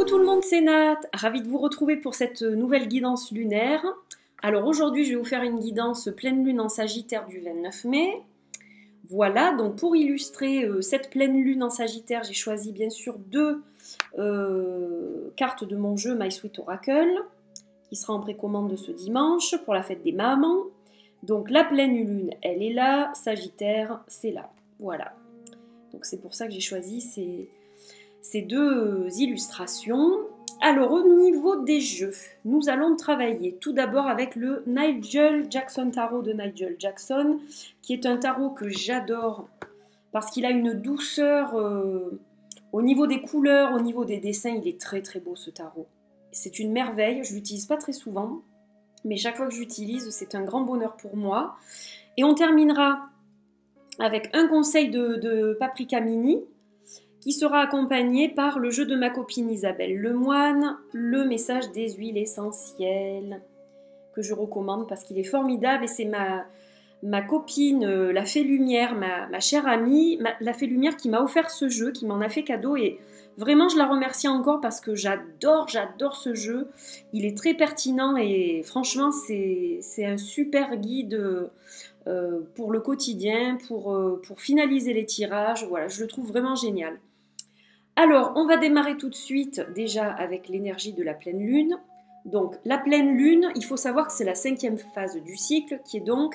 Coucou tout le monde, c'est Nat, ravie de vous retrouver pour cette nouvelle guidance lunaire. Alors aujourd'hui je vais vous faire une guidance pleine lune en Sagittaire du 29 mai. Voilà, donc pour illustrer cette pleine lune en Sagittaire, j'ai choisi bien sûr deux cartes de mon jeu My Sweet Oracle, qui sera en précommande ce dimanche pour la fête des mamans. Donc la pleine lune, elle est là, Sagittaire, c'est là. Voilà, donc c'est pour ça que j'ai choisi ces deux illustrations. Alors au niveau des jeux, nous allons travailler tout d'abord avec le Nigel Jackson Tarot de Nigel Jackson, qui est un tarot que j'adore parce qu'il a une douceur au niveau des couleurs, au niveau des dessins, il est très très beau ce tarot. C'est une merveille, je ne l'utilise pas très souvent, mais chaque fois que j'utilise, c'est un grand bonheur pour moi. Et on terminera avec un conseil de Paprika Mini, qui sera accompagné par le jeu de ma copine Isabelle Lemoine, le message des huiles essentielles, que je recommande parce qu'il est formidable et c'est ma copine, la Fée Lumière, ma chère amie, la Fée Lumière qui m'a offert ce jeu, qui m'en a fait cadeau et vraiment je la remercie encore parce que j'adore ce jeu. Il est très pertinent et franchement c'est un super guide pour le quotidien, pour finaliser les tirages. Voilà, je le trouve vraiment génial. Alors, on va démarrer tout de suite déjà avec l'énergie de la pleine lune. Donc, la pleine lune, il faut savoir que c'est la 5e phase du cycle, qui est donc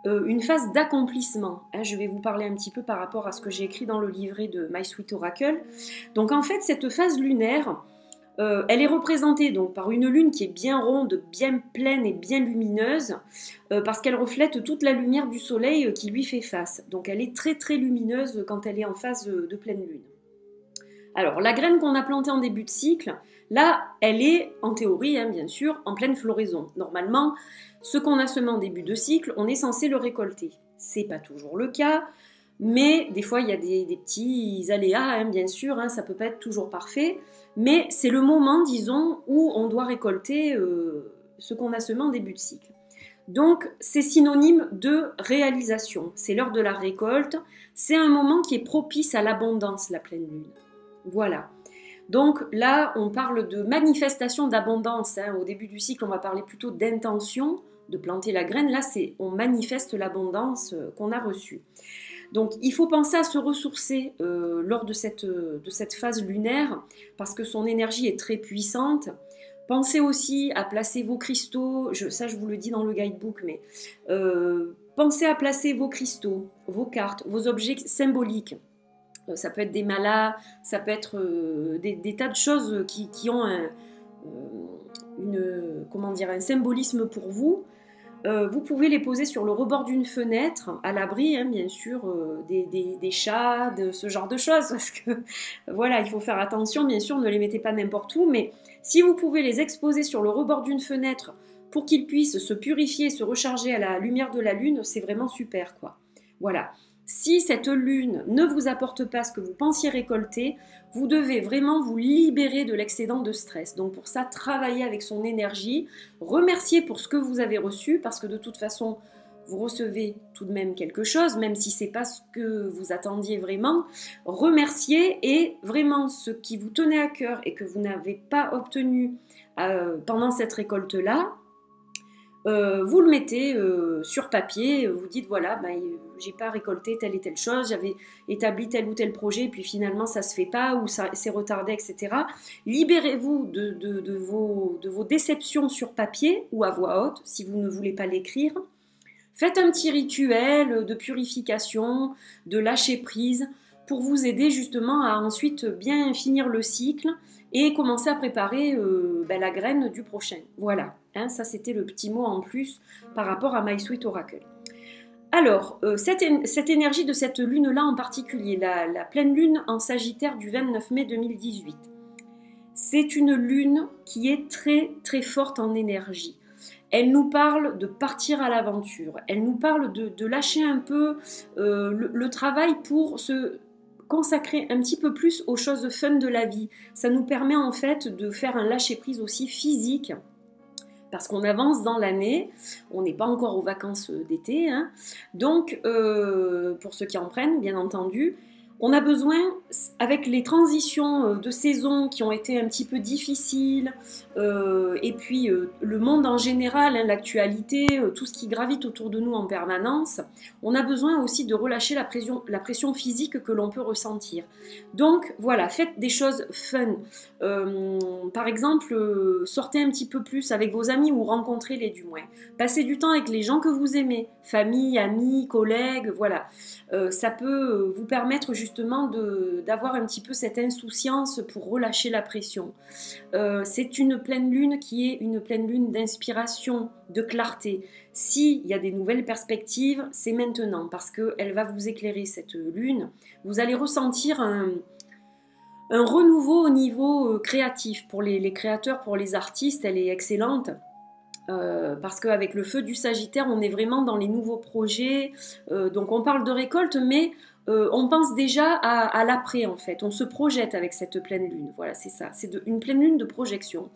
une phase d'accomplissement. Je vais vous parler un petit peu par rapport à ce que j'ai écrit dans le livret de My Sweet Oracle. Donc, en fait, cette phase lunaire, elle est représentée donc par une lune qui est bien ronde, bien pleine et bien lumineuse, parce qu'elle reflète toute la lumière du soleil qui lui fait face. Donc, elle est très très lumineuse quand elle est en phase de pleine lune. Alors, la graine qu'on a plantée en début de cycle, là, elle est, en théorie, bien sûr, en pleine floraison. Normalement, ce qu'on a semé en début de cycle, on est censé le récolter. C'est pas toujours le cas, mais des fois, il y a des petits aléas, bien sûr, ça peut pas être toujours parfait, mais c'est le moment, disons, où on doit récolter ce qu'on a semé en début de cycle. Donc, c'est synonyme de réalisation. C'est l'heure de la récolte. C'est un moment qui est propice à l'abondance, la pleine lune. Voilà. Donc là, on parle de manifestation d'abondance. Au début du cycle, on va parler plutôt d'intention, de planter la graine. Là, on manifeste l'abondance qu'on a reçue. Donc, il faut penser à se ressourcer lors de cette phase lunaire parce que son énergie est très puissante. Pensez aussi à placer vos cristaux. Ça, je vous le dis dans le guidebook, mais pensez à placer vos cristaux, vos cartes, vos objets symboliques. Ça peut être des malas, ça peut être des tas de choses qui ont un symbolisme pour vous. Vous pouvez les poser sur le rebord d'une fenêtre, à l'abri, bien sûr, des chats, de ce genre de choses. Parce que, voilà, il faut faire attention, bien sûr, ne les mettez pas n'importe où. Mais si vous pouvez les exposer sur le rebord d'une fenêtre pour qu'ils puissent se purifier, se recharger à la lumière de la lune, c'est vraiment super, quoi. Voilà. Si cette lune ne vous apporte pas ce que vous pensiez récolter, vous devez vraiment vous libérer de l'excédent de stress. Donc pour ça, travaillez avec son énergie, remerciez pour ce que vous avez reçu, parce que de toute façon, vous recevez tout de même quelque chose, même si ce n'est pas ce que vous attendiez vraiment. Remerciez et vraiment ce qui vous tenait à cœur et que vous n'avez pas obtenu pendant cette récolte-là, vous le mettez sur papier, vous dites voilà, j'ai pas récolté telle et telle chose, j'avais établi tel ou tel projet, puis finalement ça se fait pas ou ça s'est retardé, etc. Libérez-vous de vos déceptions sur papier ou à voix haute si vous ne voulez pas l'écrire. Faites un petit rituel de purification, de lâcher prise pour vous aider justement à ensuite bien finir le cycle et commencer à préparer la graine du prochain. Voilà, ça c'était le petit mot en plus par rapport à My Sweet Oracle. Alors, cette énergie de cette lune-là en particulier, la pleine lune en Sagittaire du 29 mai 2018, c'est une lune qui est très très forte en énergie. Elle nous parle de partir à l'aventure, elle nous parle de lâcher un peu le travail pour se consacrer un petit peu plus aux choses fun de la vie. Ça nous permet en fait de faire un lâcher-prise aussi physique, parce qu'on avance dans l'année, on n'est pas encore aux vacances d'été, donc pour ceux qui en prennent, bien entendu, On a besoin, avec les transitions de saison qui ont été un petit peu difficiles, et puis le monde en général, hein, l'actualité, tout ce qui gravite autour de nous en permanence, on a besoin aussi de relâcher la pression physique que l'on peut ressentir. Donc voilà, faites des choses fun. Par exemple, sortez un petit peu plus avec vos amis ou rencontrez-les du moins. Passez du temps avec les gens que vous aimez, famille, amis, collègues, voilà. Ça peut vous permettre justement d'avoir un petit peu cette insouciance pour relâcher la pression. C'est une pleine lune qui est une pleine lune d'inspiration, de clarté. S'il y a des nouvelles perspectives, c'est maintenant parce qu'elle va vous éclairer cette lune. Vous allez ressentir un renouveau au niveau créatif. Pour les créateurs, pour les artistes, elle est excellente. Parce qu'avec le feu du Sagittaire, on est vraiment dans les nouveaux projets. Donc on parle de récolte, mais on pense déjà à l'après en fait. On se projette avec cette pleine lune. Voilà, c'est ça. C'est une pleine lune de projection.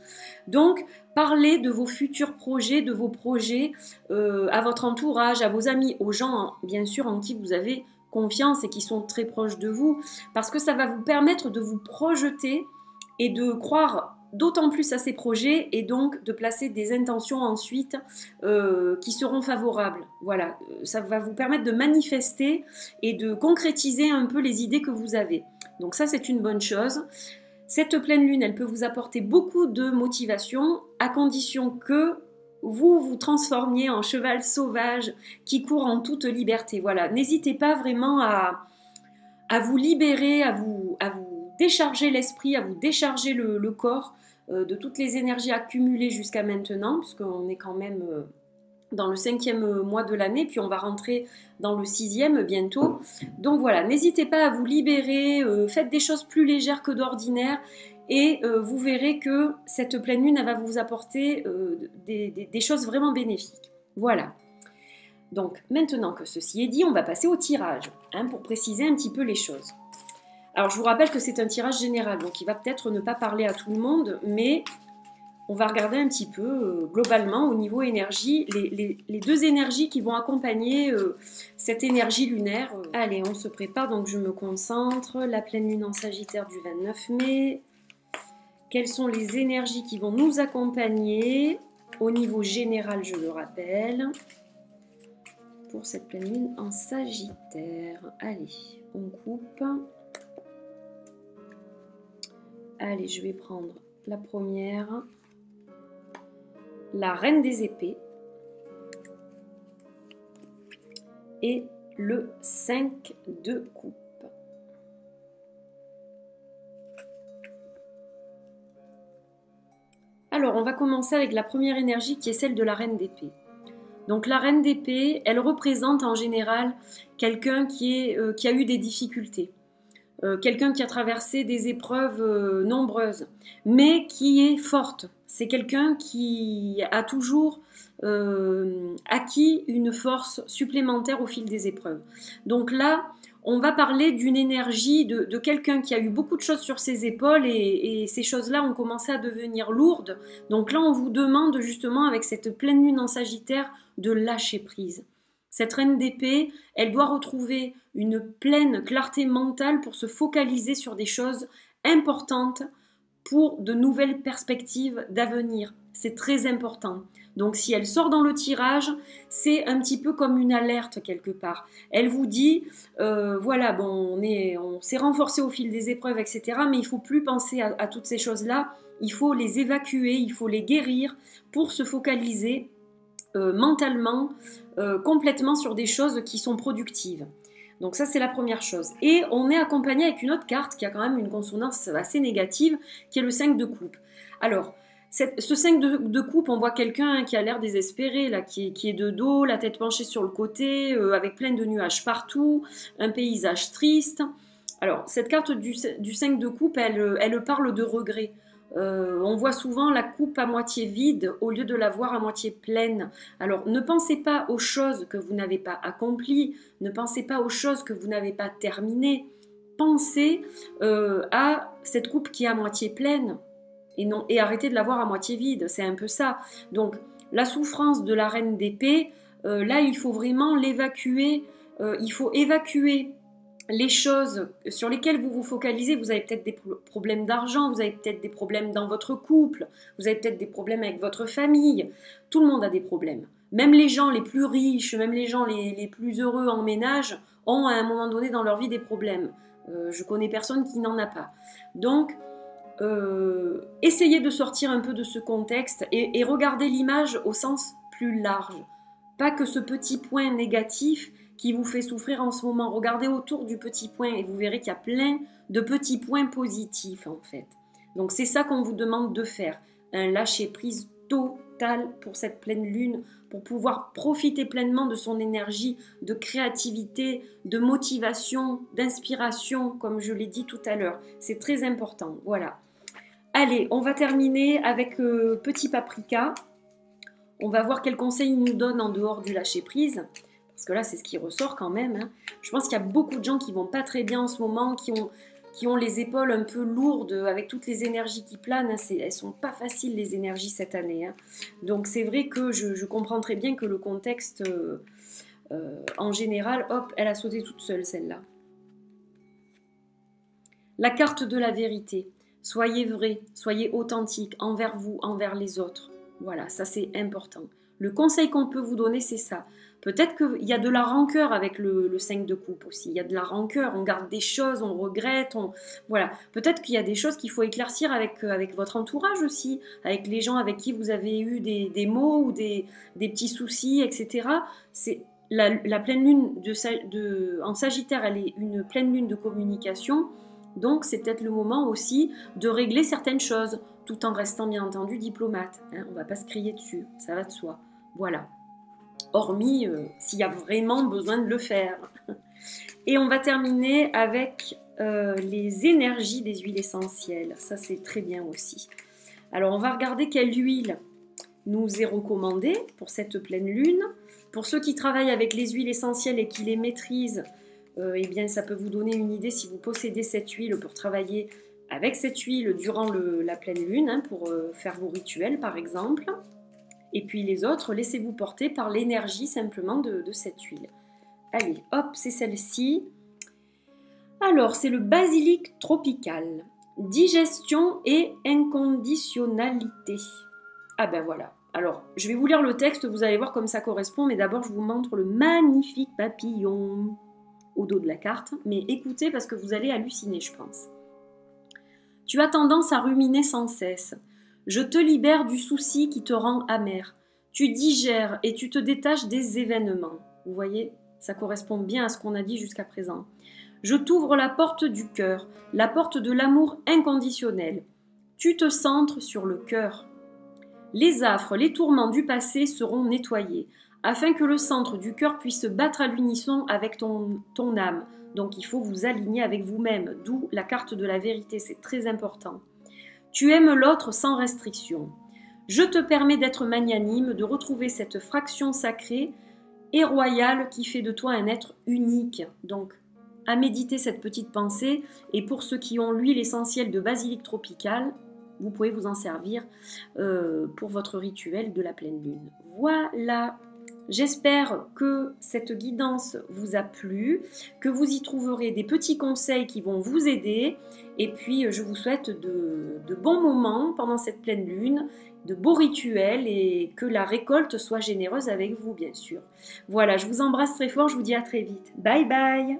Donc parlez de vos futurs projets, de vos projets à votre entourage, à vos amis, aux gens bien sûr en qui vous avez confiance et qui sont très proches de vous, parce que ça va vous permettre de vous projeter et de croire d'autant plus à ces projets et donc de placer des intentions ensuite qui seront favorables. Voilà, ça va vous permettre de manifester et de concrétiser un peu les idées que vous avez. Donc ça, c'est une bonne chose. Cette pleine lune, elle peut vous apporter beaucoup de motivation à condition que vous vous transformiez en cheval sauvage qui court en toute liberté. Voilà, n'hésitez pas vraiment à vous libérer, à vous décharger l'esprit, à vous décharger le corps de toutes les énergies accumulées jusqu'à maintenant, puisqu'on est quand même dans le 5e mois de l'année, puis on va rentrer dans le 6e bientôt. Donc voilà, n'hésitez pas à vous libérer, faites des choses plus légères que d'ordinaire, et vous verrez que cette pleine lune, elle va vous apporter des choses vraiment bénéfiques. Voilà. Donc maintenant que ceci est dit, on va passer au tirage, hein, pour préciser un petit peu les choses. Alors je vous rappelle que c'est un tirage général, donc il va peut-être ne pas parler à tout le monde, mais on va regarder un petit peu globalement au niveau énergie, les deux énergies qui vont accompagner cette énergie lunaire. Allez, on se prépare, donc je me concentre. La pleine lune en Sagittaire du 29 mai. Quelles sont les énergies qui vont nous accompagner au niveau général, je le rappelle, pour cette pleine lune en Sagittaire? Allez, on coupe. Allez, je vais prendre la première, la reine des épées, et le 5 de coupe. Alors, on va commencer avec la première énergie qui est celle de la reine d'épée. Donc la reine d'épée, elle représente en général quelqu'un qui a eu des difficultés. Quelqu'un qui a traversé des épreuves nombreuses, mais qui est forte. C'est quelqu'un qui a toujours acquis une force supplémentaire au fil des épreuves. Donc là, on va parler d'une énergie de quelqu'un qui a eu beaucoup de choses sur ses épaules et ces choses-là ont commencé à devenir lourdes. Donc là, on vous demande justement, avec cette pleine lune en Sagittaire, de lâcher prise. Cette reine d'épée, elle doit retrouver une pleine clarté mentale pour se focaliser sur des choses importantes pour de nouvelles perspectives d'avenir. C'est très important. Donc si elle sort dans le tirage, c'est un petit peu comme une alerte quelque part. Elle vous dit, voilà, bon, on s'est renforcé au fil des épreuves, etc. Mais il ne faut plus penser à toutes ces choses-là. Il faut les évacuer, il faut les guérir pour se focaliser mentalement, complètement sur des choses qui sont productives. Donc ça, c'est la première chose. Et on est accompagné avec une autre carte qui a quand même une consonance assez négative, qui est le 5 de coupe. Alors, ce 5 de coupe, on voit quelqu'un qui a l'air désespéré, là, qui est de dos, la tête penchée sur le côté, avec plein de nuages partout, un paysage triste. Alors, cette carte du 5 de coupe, elle parle de regret. On voit souvent la coupe à moitié vide au lieu de la voir à moitié pleine. Alors ne pensez pas aux choses que vous n'avez pas accomplies, ne pensez pas aux choses que vous n'avez pas terminées. Pensez à cette coupe qui est à moitié pleine et arrêtez de la voir à moitié vide, c'est un peu ça. Donc la souffrance de la reine d'épée, là il faut vraiment l'évacuer, il faut évacuer les choses sur lesquelles vous vous focalisez, vous avez peut-être des problèmes d'argent, vous avez peut-être des problèmes dans votre couple, vous avez peut-être des problèmes avec votre famille. Tout le monde a des problèmes. Même les gens les plus riches, même les gens les plus heureux en ménage ont à un moment donné dans leur vie des problèmes. Je connais personne qui n'en a pas. Donc, essayez de sortir un peu de ce contexte et regardez l'image au sens plus large. Pas que ce petit point négatif qui vous fait souffrir en ce moment. Regardez autour du petit point et vous verrez qu'il y a plein de petits points positifs en fait. Donc c'est ça qu'on vous demande de faire. Un lâcher-prise total pour cette pleine lune, pour pouvoir profiter pleinement de son énergie de créativité, de motivation, d'inspiration, comme je l'ai dit tout à l'heure. C'est très important, voilà. Allez, on va terminer avec Petit Paprika. On va voir quels conseils il nous donne en dehors du lâcher-prise. Parce que là, c'est ce qui ressort quand même. Hein. Je pense qu'il y a beaucoup de gens qui vont pas très bien en ce moment, qui ont les épaules un peu lourdes, avec toutes les énergies qui planent. Hein. Elles sont pas faciles, les énergies, cette année. Hein. Donc, c'est vrai que je comprends très bien que le contexte, en général, hop, elle a sauté toute seule, celle-là. La carte de la vérité. Soyez vrai, soyez authentique envers vous, envers les autres. Voilà, ça c'est important. Le conseil qu'on peut vous donner, c'est ça. Peut-être qu'il y a de la rancœur avec le 5 de coupe aussi. Il y a de la rancœur, on garde des choses, on regrette. Voilà. Peut-être qu'il y a des choses qu'il faut éclaircir avec votre entourage aussi, avec les gens avec qui vous avez eu des maux ou des petits soucis, etc. C'est la pleine lune en Sagittaire, elle est une pleine lune de communication. Donc c'est peut-être le moment aussi de régler certaines choses, tout en restant bien entendu diplomate. Hein, on ne va pas se crier dessus, ça va de soi. Voilà. Hormis s'il y a vraiment besoin de le faire. Et on va terminer avec les énergies des huiles essentielles. Ça, c'est très bien aussi. Alors, on va regarder quelle huile nous est recommandée pour cette pleine lune. Pour ceux qui travaillent avec les huiles essentielles et qui les maîtrisent, eh bien, ça peut vous donner une idée si vous possédez cette huile pour travailler avec cette huile durant la pleine lune, hein, pour faire vos rituels, par exemple. Et puis les autres, laissez-vous porter par l'énergie simplement de cette huile. Allez, hop, c'est celle-ci. Alors, c'est le basilic tropical. Digestion et inconditionnalité. Ah ben voilà. Alors, je vais vous lire le texte, vous allez voir comme ça correspond, mais d'abord, je vous montre le magnifique papillon au dos de la carte. Mais écoutez, parce que vous allez halluciner, je pense. Tu as tendance à ruminer sans cesse. Je te libère du souci qui te rend amer. Tu digères et tu te détaches des événements. Vous voyez, ça correspond bien à ce qu'on a dit jusqu'à présent. Je t'ouvre la porte du cœur, la porte de l'amour inconditionnel. Tu te centres sur le cœur. Les affres, les tourments du passé seront nettoyés, afin que le centre du cœur puisse se battre à l'unisson avec ton âme. Donc il faut vous aligner avec vous-même, d'où la carte de la vérité, c'est très important. Tu aimes l'autre sans restriction. Je te permets d'être magnanime, de retrouver cette fraction sacrée et royale qui fait de toi un être unique. Donc, à méditer cette petite pensée. Et pour ceux qui ont l'huile essentielle de basilic tropical, vous pouvez vous en servir pour votre rituel de la pleine lune. Voilà. J'espère que cette guidance vous a plu, que vous y trouverez des petits conseils qui vont vous aider. Et puis, je vous souhaite de bons moments pendant cette pleine lune, de beaux rituels et que la récolte soit généreuse avec vous, bien sûr. Voilà, je vous embrasse très fort, je vous dis à très vite. Bye bye!